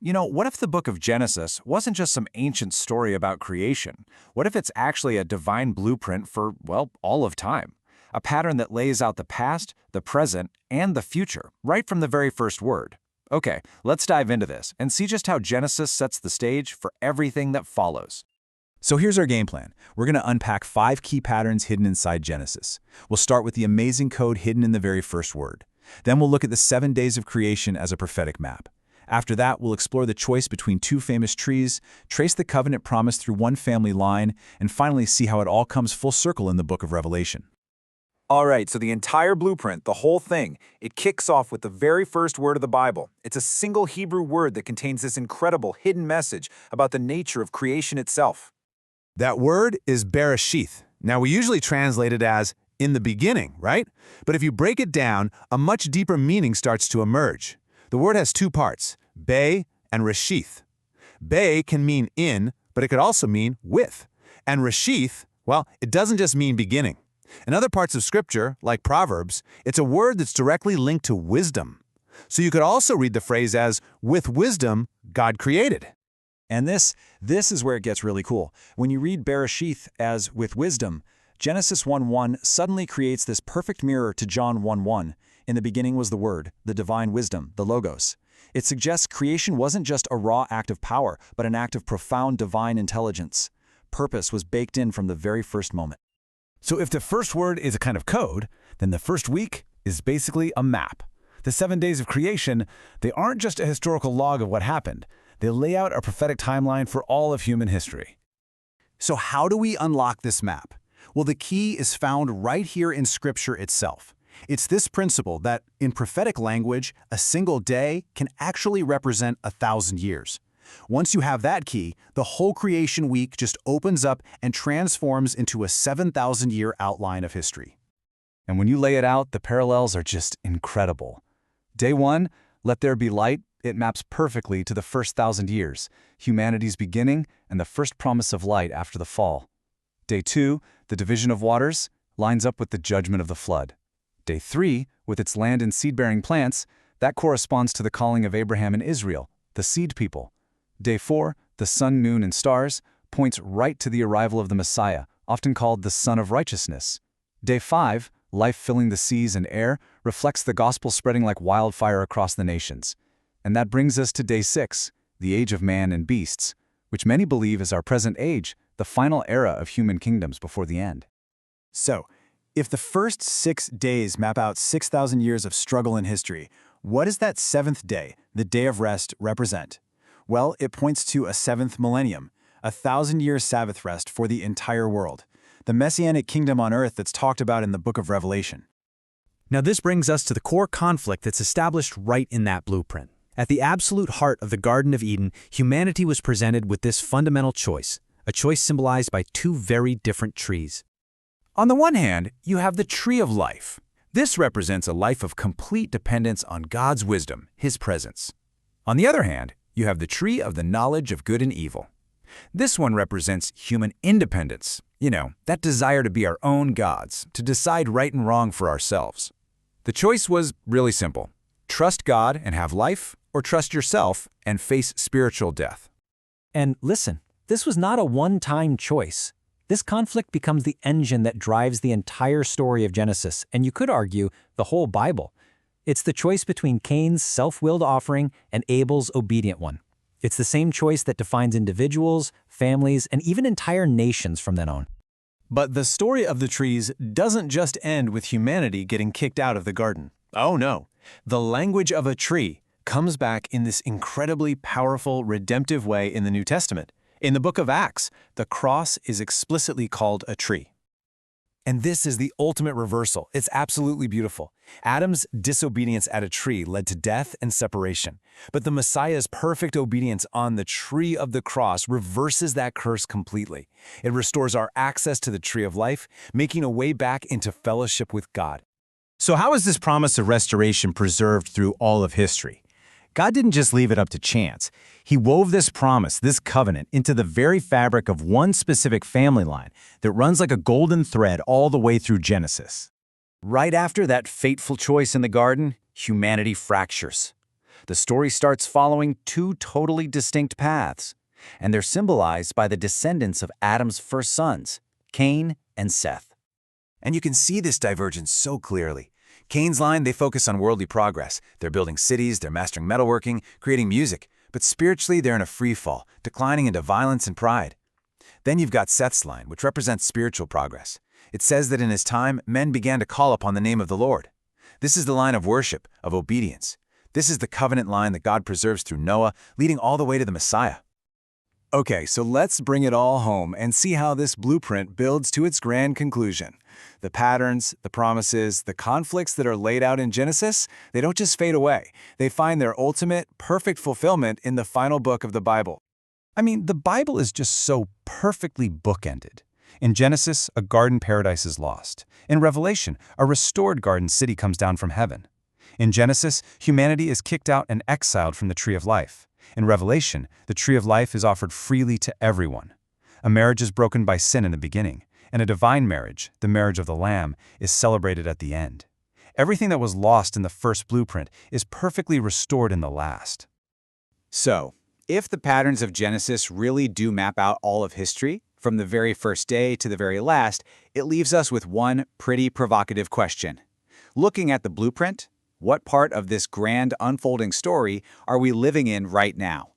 What if the book of Genesis wasn't just some ancient story about creation? What if it's actually a divine blueprint for, well, all of time? A pattern that lays out the past, the present, and the future, right from the very first word. Okay, let's dive into this and see just how Genesis sets the stage for everything that follows. So here's our game plan. We're going to unpack 5 key patterns hidden inside Genesis. We'll start with the amazing code hidden in the very first word. Then we'll look at the 7 days of creation as a prophetic map. After that, we'll explore the choice between 2 famous trees, trace the covenant promised through one family line, and finally see how it all comes full circle in the book of Revelation. All right, so the entire blueprint, the whole thing, it kicks off with the very first word of the Bible. It's a single Hebrew word that contains this incredible hidden message about the nature of creation itself. That word is Bereshith. Now, we usually translate it as in the beginning, right? But if you break it down, a much deeper meaning starts to emerge. The word has 2 parts, be and reshith. Be can mean in, but it could also mean with. And reshith, well, it doesn't just mean beginning. In other parts of Scripture, like Proverbs, it's a word that's directly linked to wisdom. So you could also read the phrase as, with wisdom, God created. And this is where it gets really cool. When you read Bereshith as with wisdom, Genesis 1:1 suddenly creates this perfect mirror to John 1:1. In the beginning was the Word, the divine wisdom, the Logos. It suggests creation wasn't just a raw act of power, but an act of profound divine intelligence. Purpose was baked in from the very first moment. So if the first word is a kind of code, then the first week is basically a map. The 7 days of creation, they aren't just a historical log of what happened. They lay out a prophetic timeline for all of human history. So how do we unlock this map? Well, the key is found right here in Scripture itself. It's this principle that, in prophetic language, a single day can actually represent 1,000 years. Once you have that key, the whole creation week just opens up and transforms into a 7,000-year outline of history. And when you lay it out, the parallels are just incredible. Day 1, let there be light, it maps perfectly to the first 1,000 years, humanity's beginning and the first promise of light after the fall. Day 2, the division of waters, lines up with the judgment of the flood. Day 3, with its land and seed-bearing plants, that corresponds to the calling of Abraham and Israel, the seed people. Day 4, the sun, moon, and stars, points right to the arrival of the Messiah, often called the Son of Righteousness. Day 5, life filling the seas and air, reflects the gospel spreading like wildfire across the nations. And that brings us to Day 6, the age of man and beasts, which many believe is our present age, the final era of human kingdoms before the end. So, if the first 6 days map out 6,000 years of struggle in history, what does that 7th day, the day of rest, represent? Well, it points to a 7th millennium, a 1,000-year Sabbath rest for the entire world, the messianic kingdom on earth that's talked about in the book of Revelation. Now this brings us to the core conflict that's established right in that blueprint. At the absolute heart of the Garden of Eden, humanity was presented with this fundamental choice, a choice symbolized by 2 very different trees. On the one hand, you have the tree of life. This represents a life of complete dependence on God's wisdom, His presence. On the other hand, you have the tree of the knowledge of good and evil. This one represents human independence, that desire to be our own gods, to decide right and wrong for ourselves. The choice was really simple. Trust God and have life, or trust yourself and face spiritual death. And listen, this was not a one-time choice. This conflict becomes the engine that drives the entire story of Genesis, and you could argue the whole Bible. It's the choice between Cain's self-willed offering and Abel's obedient one. It's the same choice that defines individuals, families, and even entire nations from then on. But the story of the trees doesn't just end with humanity getting kicked out of the garden. Oh no, the language of a tree comes back in this incredibly powerful, redemptive way in the New Testament. In the book of Acts, the cross is explicitly called a tree. And this is the ultimate reversal. It's absolutely beautiful. Adam's disobedience at a tree led to death and separation. But the Messiah's perfect obedience on the tree of the cross reverses that curse completely. It restores our access to the tree of life, making a way back into fellowship with God. So how is this promise of restoration preserved through all of history? God didn't just leave it up to chance. He wove this promise, this covenant, into the very fabric of one specific family line that runs like a golden thread all the way through Genesis. Right after that fateful choice in the garden, humanity fractures. the story starts following two totally distinct paths, and they're symbolized by the descendants of Adam's first sons, Cain and Seth. And you can see this divergence so clearly. Cain's line, they focus on worldly progress. They're building cities, they're mastering metalworking, creating music. But spiritually, they're in a free fall, declining into violence and pride. Then you've got Seth's line, which represents spiritual progress. It says that in his time, men began to call upon the name of the Lord. This is the line of worship, of obedience. This is the covenant line that God preserves through Noah, leading all the way to the Messiah. Okay, so let's bring it all home and see how this blueprint builds to its grand conclusion. The patterns, the promises, the conflicts that are laid out in Genesis, they don't just fade away. They find their ultimate, perfect fulfillment in the final book of the Bible. I mean, the Bible is just so perfectly bookended. In Genesis, a garden paradise is lost. In Revelation, a restored garden city comes down from heaven. In Genesis, humanity is kicked out and exiled from the tree of life. In Revelation, the tree of life is offered freely to everyone. A marriage is broken by sin in the beginning, and a divine marriage, the marriage of the Lamb, is celebrated at the end. Everything that was lost in the first blueprint is perfectly restored in the last. So, if the patterns of Genesis really do map out all of history, from the very first day to the very last, it leaves us with one pretty provocative question. Looking at the blueprint, what part of this grand unfolding story are we living in right now?